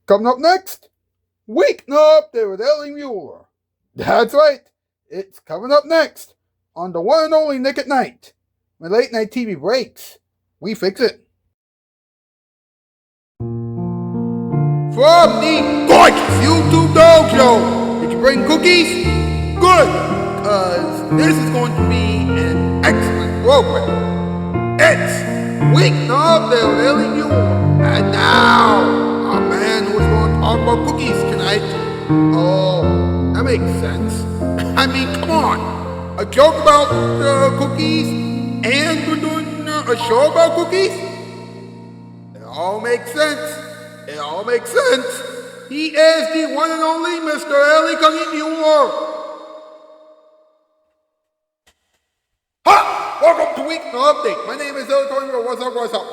Coming up next, Weeknight with Ellie Muller. That's right, it's coming up next on the one and only Nick at Night. When late night TV breaks, we fix it. From the gorgeous YouTube Dog Show, did you bring cookies? Good, because this is going to be an excellent program. It's Weeknight with Ellie Muller. And now, a man who's going to talk about cookies tonight. Oh, that makes sense. I mean, come on. A joke about cookies, and we're doing a show about cookies? It all makes sense. It all makes sense. He is the one and only Mr. Ellie Muller. Ha! Welcome to Weeknight Update. My name is Ellie Muller. What's up?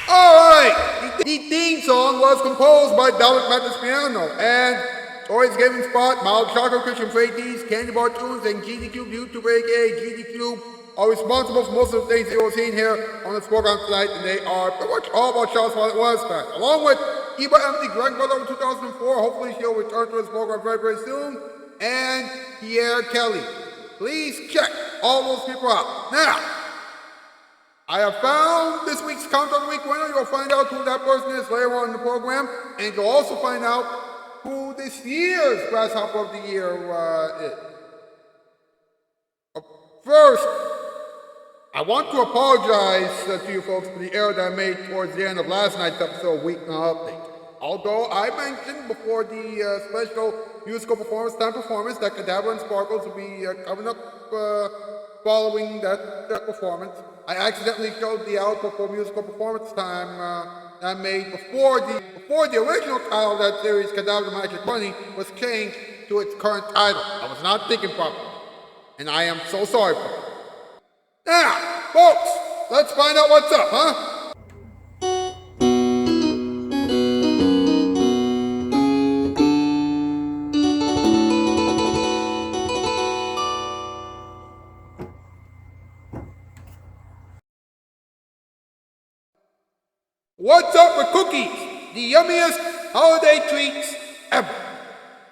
Alright, the theme song was composed by Dalek Mathis Piano, and Toys Gaming Spot, Mild Chocolate Christian Freighties, Candy Bar Tunes, and GDQ YouTube, aka GDQ, are responsible for most of the things you're seeing here on this program tonight, and they are pretty much all about Shoutout Spotlight was back. Along with Eva Emily Grandmother in 2004, hopefully she'll return to this program very, very soon, and Pierre Kelly. Please check all those people out. Now, I have found this week's Countdown of the Week winner. You'll find out who that person is later on in the program. And you'll also find out who this year's Grasshopper of the Year is. First, I want to apologize to you folks for the error that I made towards the end of last night's episode of Weeknight Update. Although I mentioned before the special musical performance, time performance, that Cadaver and Sparkles will be coming up following that performance, I accidentally showed the outro for musical performance time I made before the original title of that series, Cadaver Magic Money, was changed to its current title. I was not thinking properly, and I am so sorry for it. Now, folks, let's find out what's up, huh? What's up with cookies? The yummiest holiday treats ever.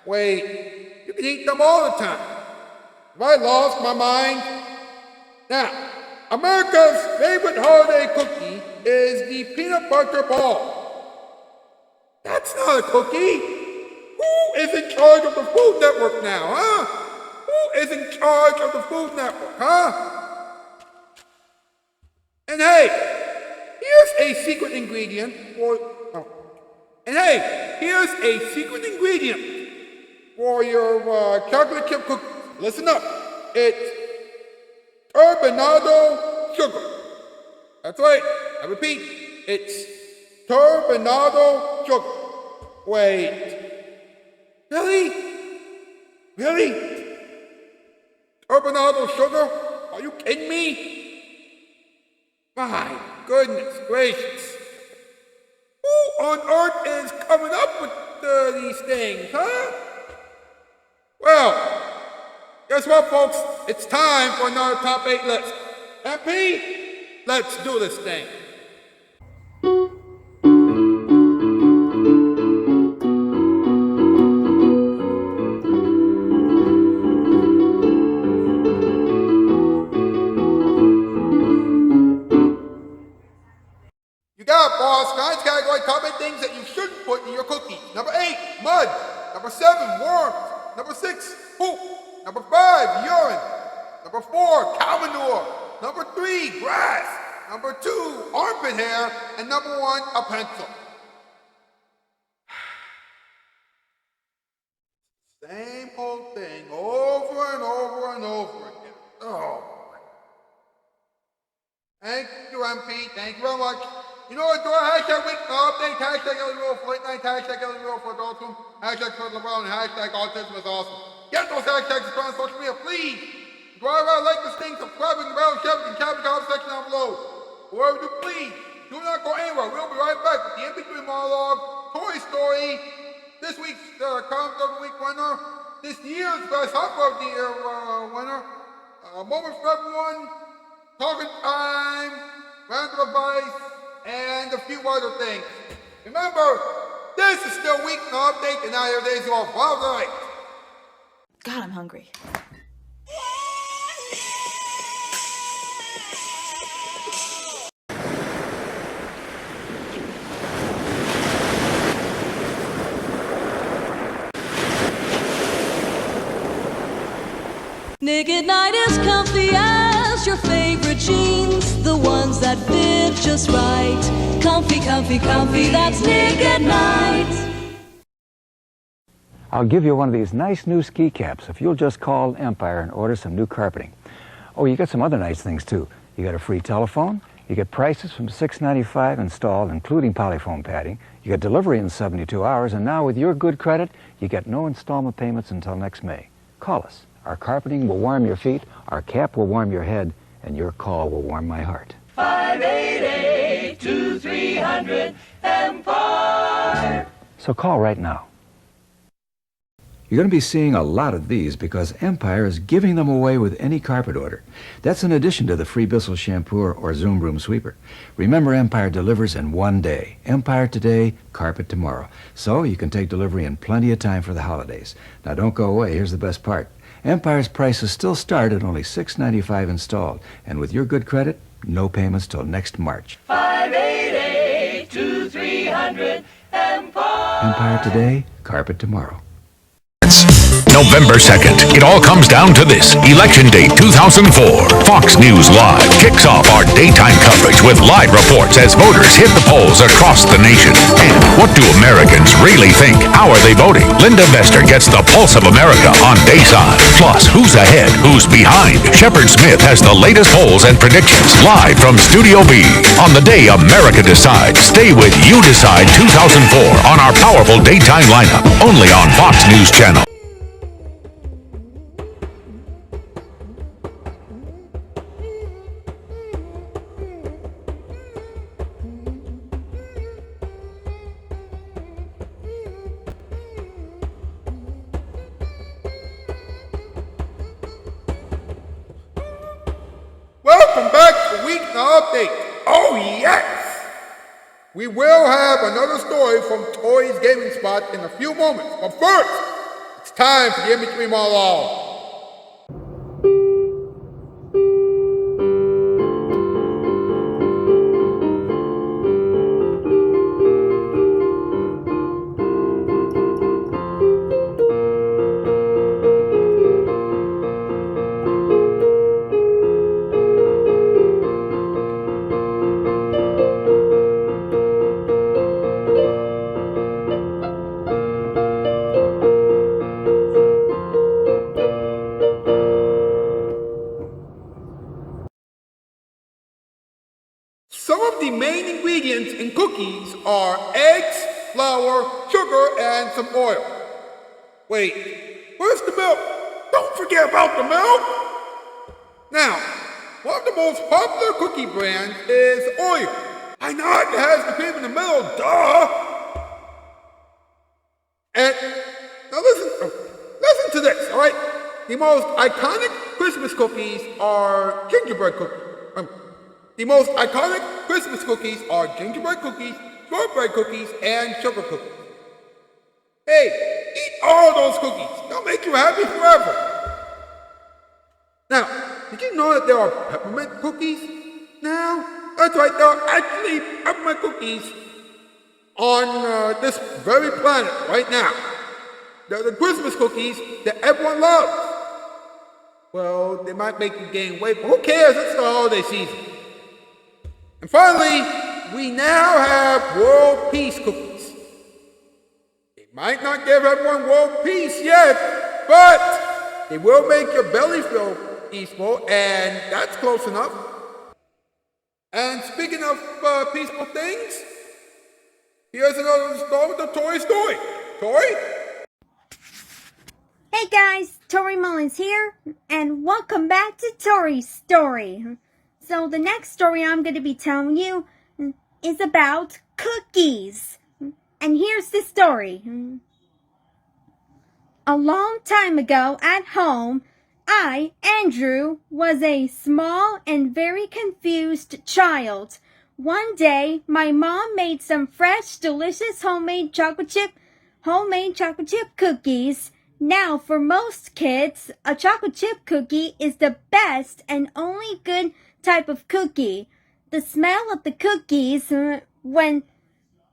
Wait, you can eat them all the time. Have I lost my mind? Now, America's favorite holiday cookie is the peanut butter ball. That's not a cookie. Who is in charge of the Food Network now, huh? Who is in charge of the Food Network, huh? And hey, here's a secret ingredient for your chocolate chip cookies. Listen up. It's turbinado sugar. That's right. I repeat, it's turbinado sugar. Wait. Really? Turbinado sugar? Are you kidding me? My goodness gracious. Who on earth is coming up with these things, huh? Well, guess what, folks? It's time for another top 8 list. MP, let's do this thing. Boss, tonight's category, top 8 things that you shouldn't put in your cookies. Number 8, mud. Number 7, worms. Number 6, poop. Number 5, urine. Number 4, cow manure. Number 3, grass. Number 2, armpit hair. And number 1, a pencil. Same old thing over and over and over again. Oh. Thank you, MP. Thank you very much. You know what, do a hashtag Weeknight Update, hashtag Ellie Muller for Late Night, hashtag Ellie Muller for Adulthood, hashtag Fred LeBron, and hashtag Autism is Awesome. Get those hashtags on social media, please. Drive out, like this thing, subscribe, and bell, share it, and chat the comment section down below. Whoever you please, do not go anywhere. We'll be right back with the in-between monologue, Toy Story, this week's Comment of the Week winner, this year's Grasshopper of the Year winner, a moment for everyone, talking time, random advice, and a few other things. Remember, this is still Weeknight Update, and now your days off. All right. God, I'm hungry. Nick at Night is comfy as your favorite jeans, the ones that fit just right. Comfy, comfy, comfy, that's Nick at Night. I'll give you one of these nice new ski caps if you'll just call Empire and order some new carpeting. Oh, you got some other nice things too. You got a free telephone, you get prices from $6.95 installed, including polyfoam padding, you get delivery in 72 hours, and now with your good credit, you get no installment payments until next May. Call us. Our carpeting will warm your feet, our cap will warm your head, and your call will warm my heart. 588-2300 Empire. So call right now. You're going to be seeing a lot of these because Empire is giving them away with any carpet order. That's in addition to the free Bissell shampoo or Zoom broom sweeper. Remember, Empire delivers in one day. Empire today, carpet tomorrow. So you can take delivery in plenty of time for the holidays. Now don't go away. Here's the best part. Empire's prices still start at only $6.95 installed. And with your good credit, no payments till next March. 588-2300 Empire. Empire today, carpet tomorrow. November 2nd. It all comes down to this. Election Day 2004. Fox News Live kicks off our daytime coverage with live reports as voters hit the polls across the nation. And what do Americans really think? How are they voting? Linda Vester gets the pulse of America on Dayside. Plus, who's ahead? Who's behind? Shepard Smith has the latest polls and predictions live from Studio B. On the day America decides, stay with You Decide 2004 on our powerful daytime lineup. Only on Fox News Channel. Welcome back to Weeknight Update. Oh, yes! We will have another story from Tori's Gaming Spot in a few moments. But first, it's time for the in-between monologue. Some of the main ingredients in cookies are eggs, flour, sugar, and some oil. Wait, where's the milk? Don't forget about the milk! Now, one of the most popular cookie brands is Oreo. I know it has the cream in the middle, duh! And now listen to this, all right? The most iconic Christmas cookies are gingerbread cookies. The most iconic Christmas cookies are gingerbread cookies, shortbread cookies, and sugar cookies. Hey, eat all those cookies. They'll make you happy forever. Now, did you know that there are peppermint cookies now? That's right, there are actually peppermint cookies on this very planet right now. They're the Christmas cookies that everyone loves. Well, they might make you gain weight, but who cares? It's the holiday season. And finally, we now have world peace cookies. They might not give everyone world peace yet, but they will make your belly feel peaceful, and that's close enough. And speaking of peaceful things, here's another installment of Tori's story. Tori? Hey guys, Tori Mullins here, and welcome back to Tori's Story. So the next story I'm going to be telling you is about cookies. And here's the story. A long time ago at home, I, Andrew, was a small and very confused child One day, my mom made some fresh, delicious homemade chocolate chip cookies. Now, for most kids, a chocolate chip cookie is the best and only good type of cookie. The smell of the cookies when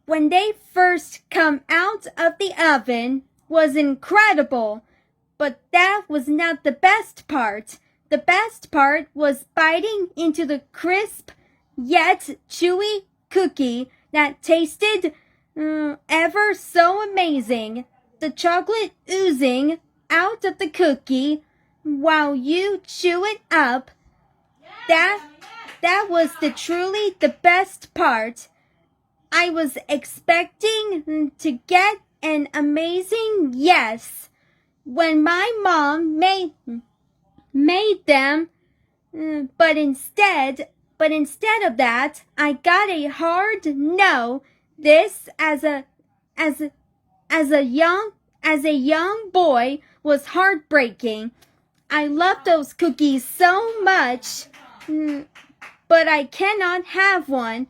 they first come out of the oven was incredible. But that was not the best part. The best part was biting into the crisp yet chewy cookie that tasted ever so amazing. The chocolate oozing out of the cookie while you chew it up. That was truly the best part. I was expecting to get an amazing yes when my mom made them, but instead of that, I got a hard no. This as a young boy was heartbreaking. I love those cookies so much, but I cannot have one.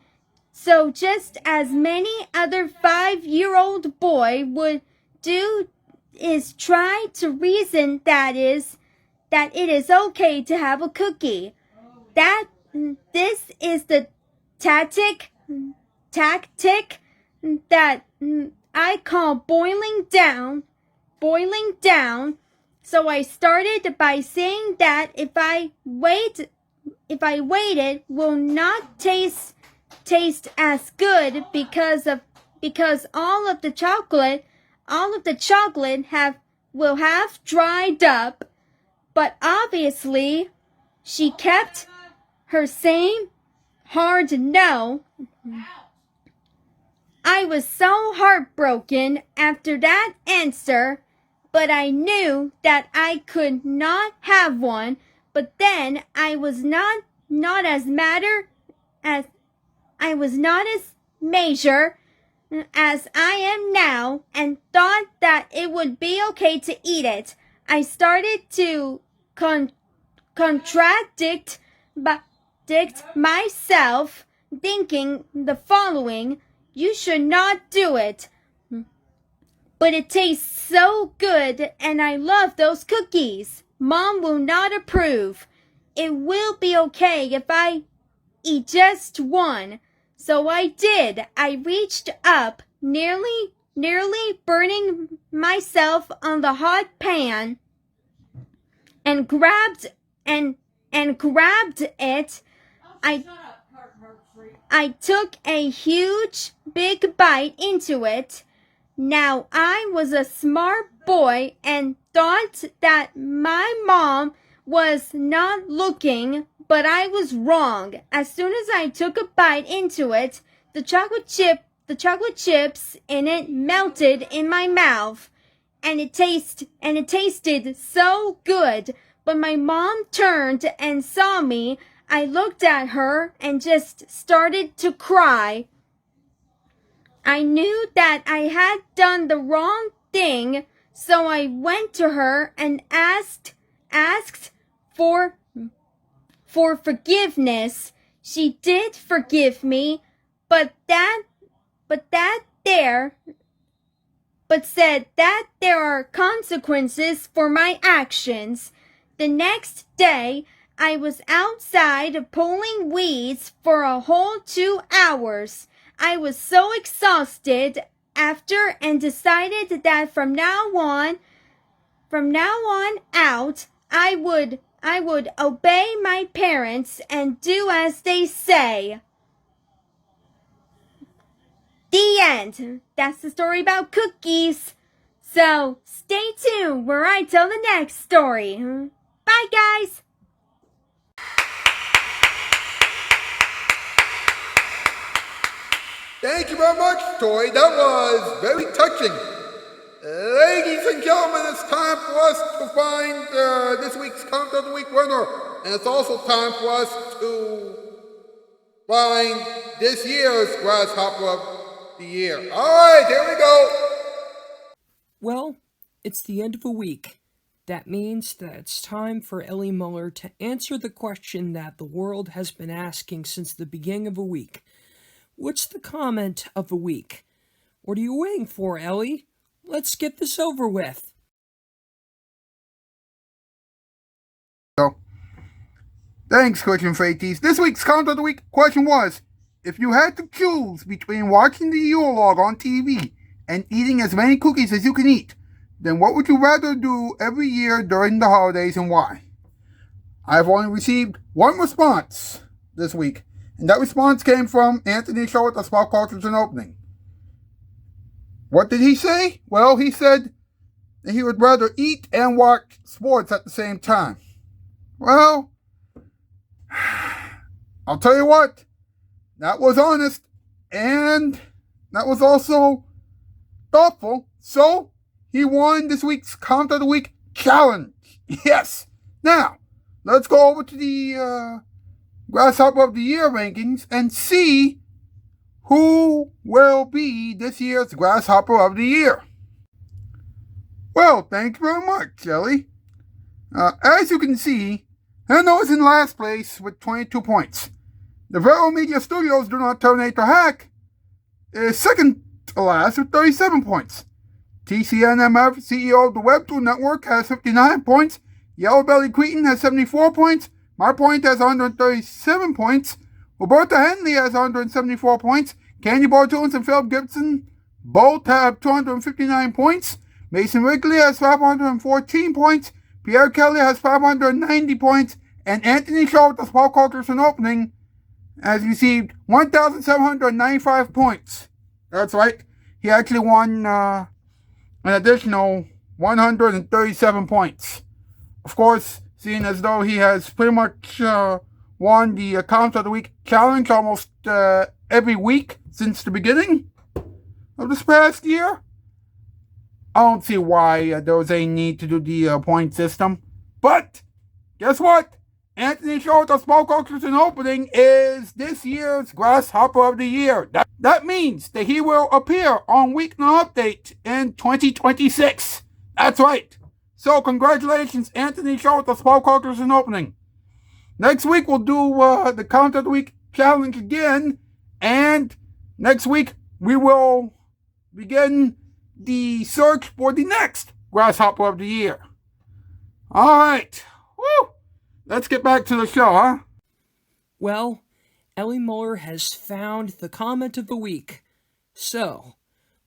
So just as many other 5-year-old boy would do is try to reason that it is okay to have a cookie. This is the tactic that I call boiling down. So I started by saying that if I waited will not taste as good because all of the chocolate will have dried up. But obviously she kept her same hard no. I was so heartbroken after that answer, but I knew that I could not have one. But then I was not as major as I am now, and thought that it would be okay to eat it. I started to contradict myself, thinking the following: you should not do it. But it tastes so good, and I love those cookies. Mom will not approve. It will be okay if I eat just one. So I did. I reached up, nearly burning myself on the hot pan, and grabbed it. I took a huge big bite into it. Now I was a smart boy and thought that my mom was not looking, but I was wrong. As soon as I took a bite into it, the chocolate chips in it melted in my mouth, and it tasted so good. But my mom turned and saw me. I looked at her and just started to cry. I knew that I had done the wrong thing, so I went to her and asked for forgiveness. She did forgive me, but said that there are consequences for my actions. The next day, I was outside pulling weeds for a whole 2 hours. I was so exhausted after and decided that from now on out, I would obey my parents and do as they say. The end. That's the story about cookies. So stay tuned where I tell the next story. Bye, guys. Thank you very much, Tori. That was very touching. Ladies and gentlemen, it's time for us to find this week's Count of the Week winner. And it's also time for us to find this year's Grasshopper of the Year. Alright, here we go. Well, it's the end of a week. That means that it's time for Ellie Muller to answer the question that the world has been asking since the beginning of a week. what's the comment of the week? What are you waiting for, Ellie? Let's get this over with. Thanks, Question Faties. This week's comment of the week question was, if you had to choose between watching the Yule log on TV and eating as many cookies as you can eat, then what would you rather do every year during the holidays and why? I've only received one response this week, and that response came from Anthony Shaw at the Small Cultures and Opening. What did he say? Well, he said that he would rather eat and watch sports at the same time. Well, I'll tell you what, that was honest, and that was also thoughtful, so he won this week's Comment of the Week challenge. Yes. Now, let's go over to the Grasshopper of the Year rankings and see who will be this year's Grasshopper of the Year. Well, thank you very much, Ellie. As you can see, Hanno is in last place with 22 points. The Vero Media Studios Do Not Terminate the Hack is second to last with 37 points. TCNMF, CEO of the Webtoon Network, has 59 points. Yellow Belly Cretin has 74 points. Marpoint has 137 points. Roberta Henley has 174 points. Candy Bar Tunes and Philip Gibson both have 259 points. Mason Wrigley has 514 points. Pierre Kelly has 590 points. And Anthony Shaw with the Small Cultures and Opening has received 1,795 points. That's right. He actually won an additional 137 points. Of course, seeing as though he has pretty much won the Comment of the Week challenge almost every week since the beginning of this past year, I don't see why there was any need to do the point system. But guess what? Anthony Shaw with the Small Cultures and Opening is this year's Grasshopper of the Year. That means that he will appear on Weeknight Update in 2026. That's right. So congratulations, Anthony Shaw with the Small Cultures and Opening. Next week we'll do the Comment of the Week challenge again, and next week we will begin the search for the next Grasshopper of the Year. All right. Woo! Let's get back to the show, huh? Well, Ellie Muller has found the comment of the week. So,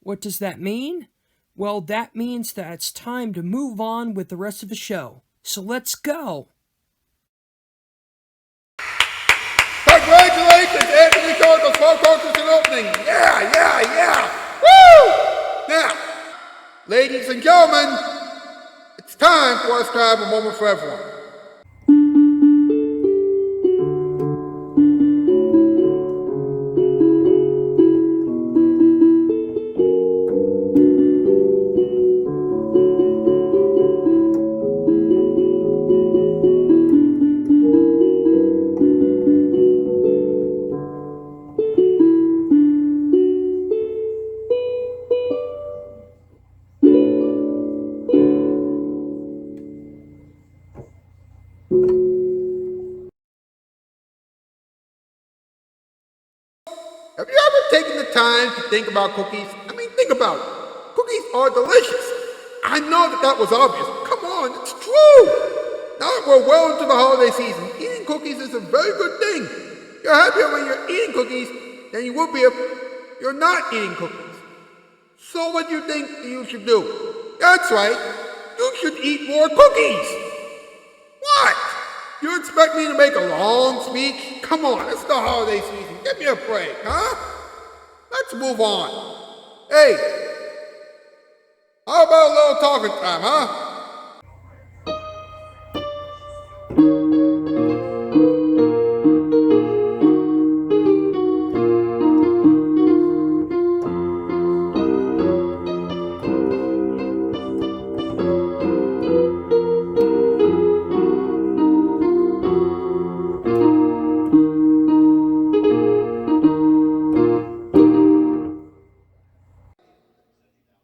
what does that mean? Well, that means that it's time to move on with the rest of the show. So let's go! Congratulations, Anthony Shaw with the Small Cultures and Opening. Yeah. Woo! Now, ladies and gentlemen, it's time for us to have a moment for everyone. Have you ever taken the time to think about cookies? I mean, think about it. Cookies are delicious. I know that was obvious. Come on, it's true. Now that we're well into the holiday season, eating cookies is a very good thing. You're happier when you're eating cookies than you would be if you're not eating cookies. So what do you think you should do? That's right. You should eat more cookies. What? You expect me to make a long speech? Come on, it's the holiday season. Give me a break, huh? Let's move on. Hey, how about a little talking time, huh?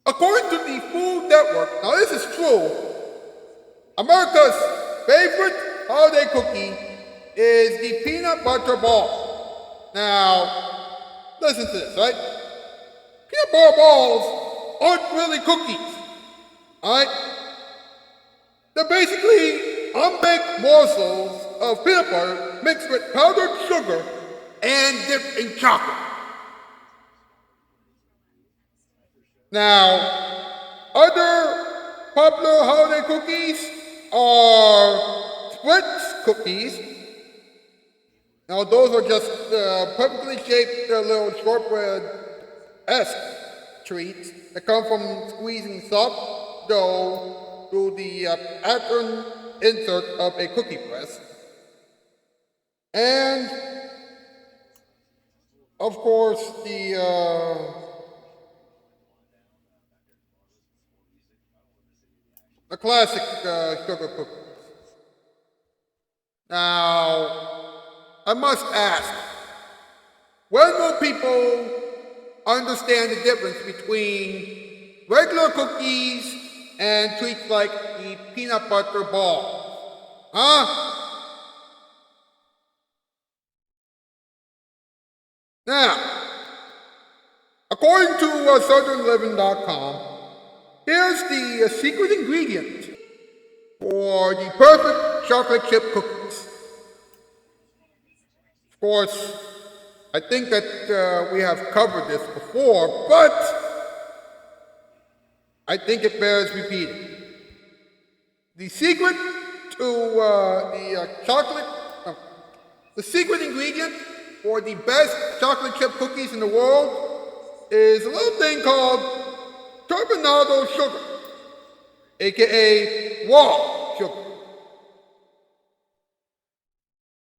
According to the Food Network, now this is true, America's favorite holiday cookie is the peanut butter ball. Now, listen to this, right? Peanut butter balls aren't really cookies, alright? They're basically unbaked morsels of peanut butter mixed with powdered sugar and dipped in chocolate. Now, other popular holiday cookies are Spritz cookies. Now, those are just perfectly shaped little shortbread-esque treats that come from squeezing soft dough through the pattern insert of a cookie press. And, of course, the classic sugar cookies. Now, I must ask, when will people understand the difference between regular cookies and treats like the peanut butter ball? Huh? Now, according to SouthernLiving.com, here's the secret ingredient for the perfect chocolate chip cookies. Of course, I think that we have covered this before, but I think it bears repeating. The secret to the secret ingredient for the best chocolate chip cookies in the world is a little thing called turbinado sugar, aka raw sugar.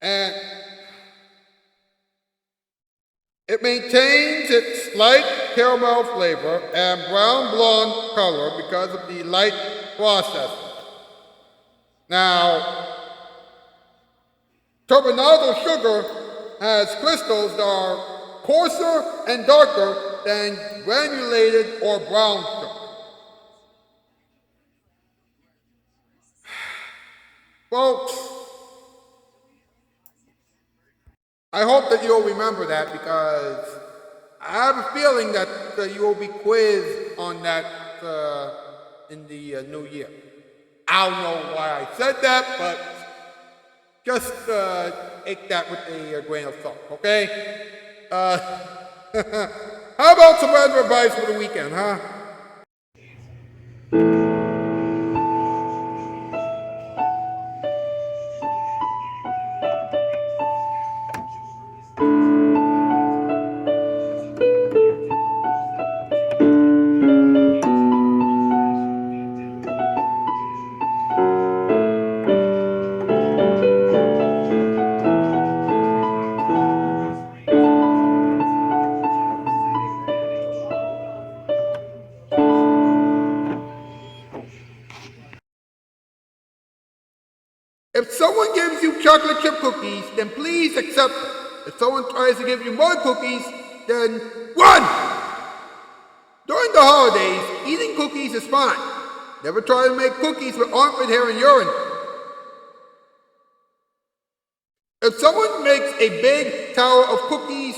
And it maintains its light caramel flavor and brown blonde color because of the light processing. Now, turbinado sugar has crystals that are coarser and darker than granulated or brown sugar. Folks, I hope that you'll remember that because I have a feeling that you will be quizzed on that in the new year. I don't know why I said that, but just take that with a grain of salt, okay? How about some weather advice for the weekend, huh? If someone gives you chocolate chip cookies, then please accept them. If someone tries to give you more cookies, then run! During the holidays, eating cookies is fine. Never try to make cookies with armpit hair and urine. If someone makes a big tower of cookies,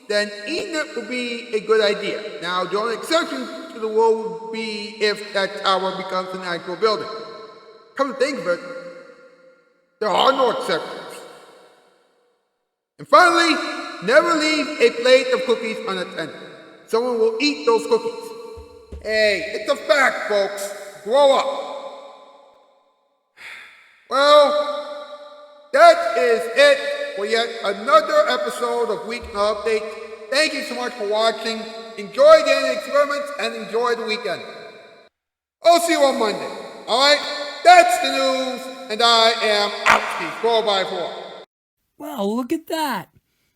then eating it would be a good idea. Now, the only exception to the rule would be if that tower becomes an actual building. Come to think of it, there are no exceptions. And finally, never leave a plate of cookies unattended. Someone will eat those cookies. Hey, it's a fact, folks. Grow up. Well, that is it for yet another episode of Weeknight Update. Thank you so much for watching. Enjoy the experiments and enjoy the weekend. I'll see you on Monday. Alright? That's the news, and I am Ouchie 4x4. Well, look at that.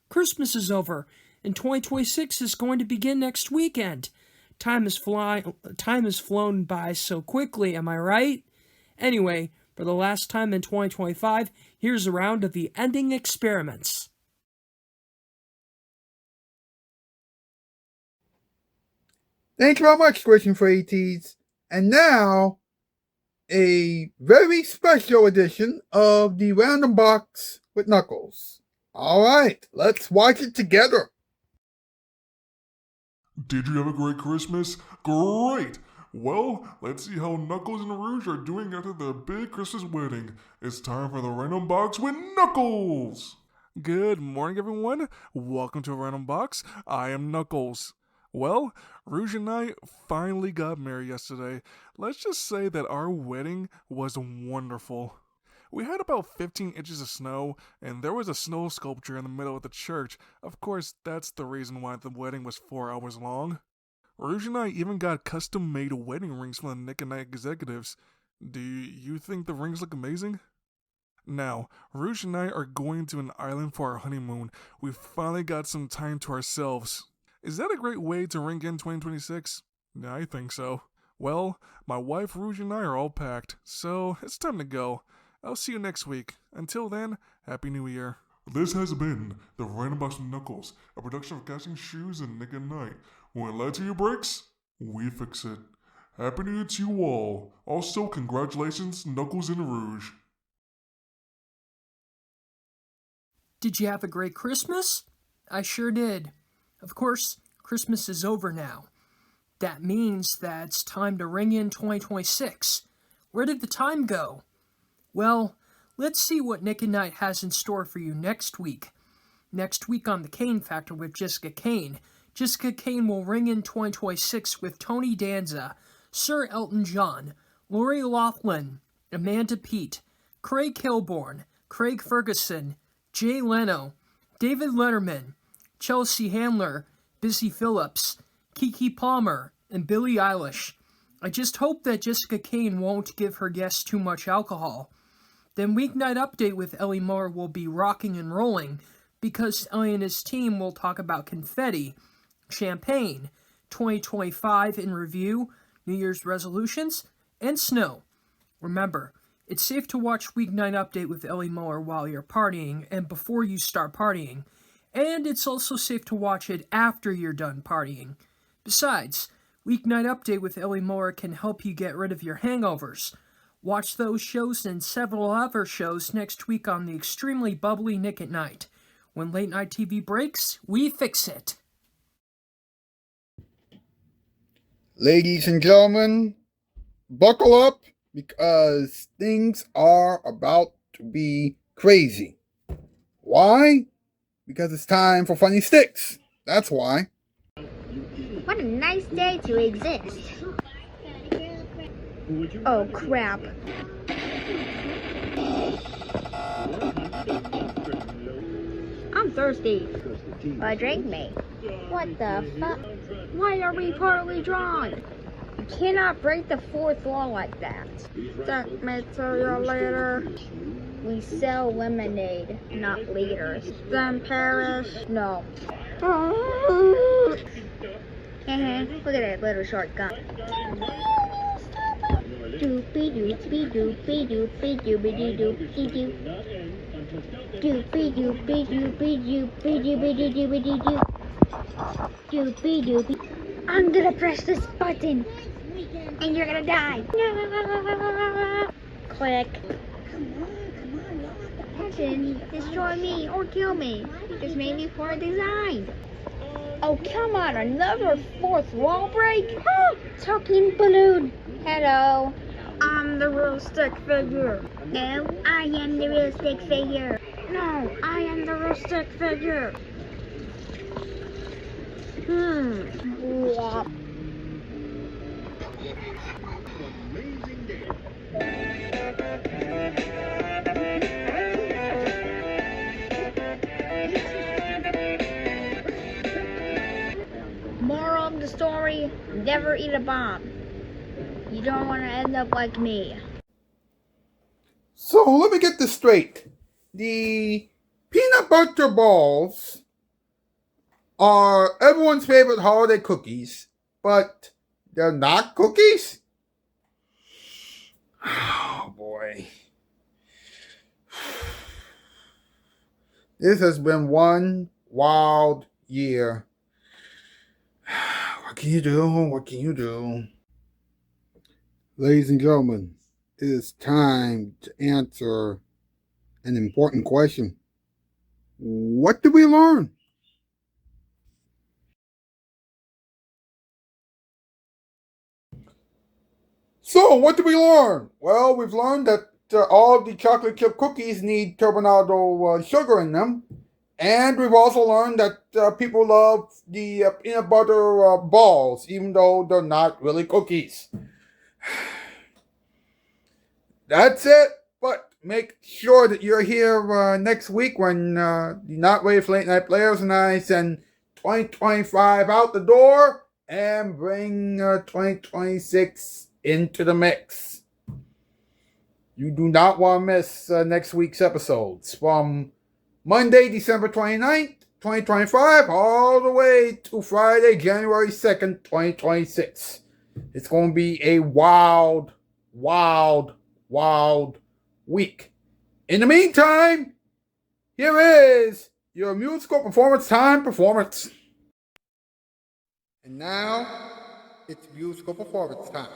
Christmas is over, and 2026 is going to begin next weekend. Time has flown by so quickly, am I right? Anyway, for the last time in 2025, here's a round of the ending experiments. Thank you very much, Question for ATs. And now, a very special edition of the Random Box with Knuckles. Alright, let's watch it together. Did you have a great Christmas? Great! Well, let's see how Knuckles and Rouge are doing after their big Christmas wedding. It's time for the Random Box with Knuckles! Good morning, everyone. Welcome to a Random Box. I am Knuckles. Well, Rouge and I finally got married yesterday. Let's just say that our wedding was wonderful. We had about 15 inches of snow, and there was a snow sculpture in the middle of the church. Of course, that's the reason why the wedding was 4 hours long. Rouge and I even got custom-made wedding rings from the Nick and Night executives. Do you think the rings look amazing? Now, Rouge and I are going to an island for our honeymoon. We finally got some time to ourselves. Is that a great way to ring in 2026? Yeah, I think so. Well, my wife Rouge and I are all packed, so it's time to go. I'll see you next week. Until then, Happy New Year. This has been the Random Box with Knuckles, a production of Casting Shoes and Nick and Night. When light to you breaks, we fix it. Happy New Year to you all. Also, congratulations, Knuckles and Rouge. Did you have a great Christmas? I sure did. Of course, Christmas is over now. That means that it's time to ring in 2026. Where did the time go? Well, let's see what Nick and Night has in store for you next week. Next week on The Kane Factor with Jessica Kane. Jessica Kane will ring in 2026 with Tony Danza, Sir Elton John, Lori Loughlin, Amanda Peet, Craig Kilborn, Craig Ferguson, Jay Leno, David Letterman, Chelsea Handler, Busy Phillips, Keke Palmer, and Billie Eilish. I just hope that Jessica Kane won't give her guests too much alcohol. Then Weeknight Update with Ellie Muller will be rocking and rolling, because Ellie and his team will talk about confetti, champagne, 2025 in review, New Year's resolutions, and snow. Remember, it's safe to watch Weeknight Update with Ellie Muller while you're partying and before you start partying, and it's also safe to watch it after you're done partying. Besides, Weeknight Update with Ellie Muller can help you get rid of your hangovers. Watch those shows and several other shows next week on the extremely bubbly Nick at Night. When late night TV breaks, we fix it. Ladies and gentlemen, buckle up because things are about to be crazy. Why? Because it's time for Funny Sticks. That's why. What a nice day to exist. Oh, crap. I'm thirsty. Well, drink me. What the fuck? Why are we partly drunk? You cannot break the fourth law like that. Let me tell you later. We sell lemonade, not liters. Then Paris? No. Look at that little short gun. Doopy doopy doopy doopy doopy doopy doo. Doopy doopy doopy doopy doopy doopy doo. Doopy doopy. I'm gonna press this button, and you're gonna die. Click. Button, destroy me or kill me. Just made me for a design. Oh, come on, another fourth wall break? Talking balloon. Hello. I'm the real stick figure. No, I am the real stick figure. No, I am the real stick figure. Wop. Moral of the story, never eat a bomb. You don't want to end up like me. So let me get this straight. The peanut butter balls are everyone's favorite holiday cookies, but they're not cookies? Oh boy. This has been one wild year. What can you do? What can you do? Ladies and gentlemen, it is time to answer an important question. What did we learn? So, what did we learn? Well, we've learned that all the chocolate chip cookies need turbinado sugar in them. And we've also learned that people love the peanut butter balls, even though they're not really cookies. That's it. But make sure that you're here next week when the Not Ready for Late Night Players and I send 2025 out the door and bring 2026 into the mix. You do not want to miss next week's episodes from Monday, December 29th, 2025, all the way to Friday, January 2nd, 2026. It's going to be a wild, wild, wild week. In the meantime, here is your musical performance time performance. And now, it's musical performance time.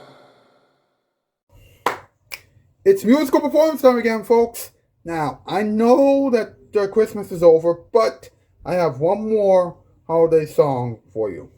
It's musical performance time again, folks. Now, I know that Christmas is over, but I have one more holiday song for you.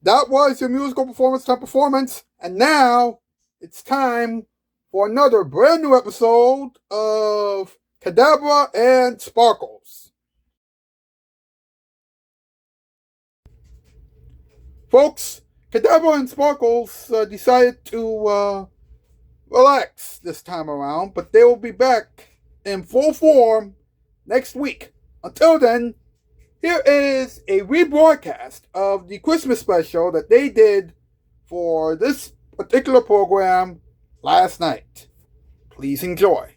That was your musical performance time performance, and now it's time for another brand new episode of Cadabra and Sparkles. Folks, Cadabra and Sparkles decided to relax this time around, but they will be back in full form next week. Until then, here is a rebroadcast of the Christmas special that they did for this particular program last night. Please enjoy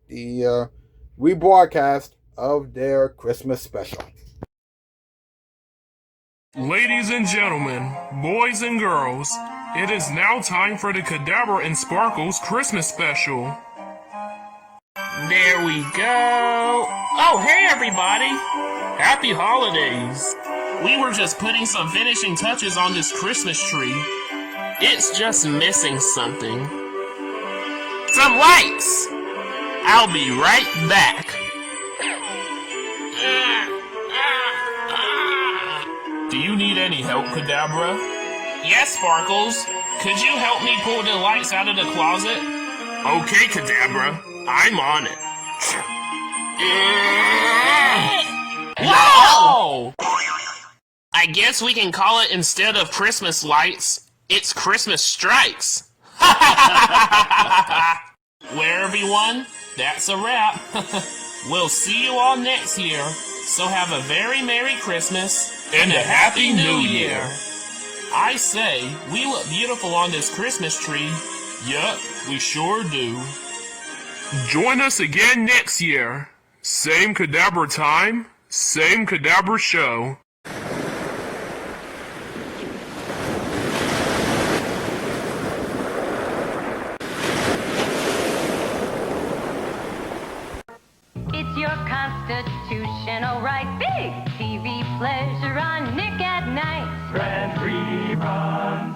the rebroadcast of their Christmas special. Ladies and gentlemen, boys and girls, It is now time for the Cadabra and Sparkles Christmas special. There we go. Oh, hey everybody. Happy holidays. We were just putting some finishing touches on this Christmas tree. It's just missing something. Some lights. I'll be right back. Do you need any help, Cadabra? Yes, Sparkles. Could you help me pull the lights out of the closet? Okay, Cadabra. I'm on it. Whoa! I guess we can call it, instead of Christmas lights, it's Christmas strikes. Well, everyone, that's a wrap. We'll see you all next year. So have a very Merry Christmas and a Happy New Year. I say, we look beautiful on this Christmas tree. Yup, we sure do. Join us again next year. Same Cadabra time, same Cadabra show. It's your constitutional right. Big TV pleasure on Nick at Night. Grand reruns.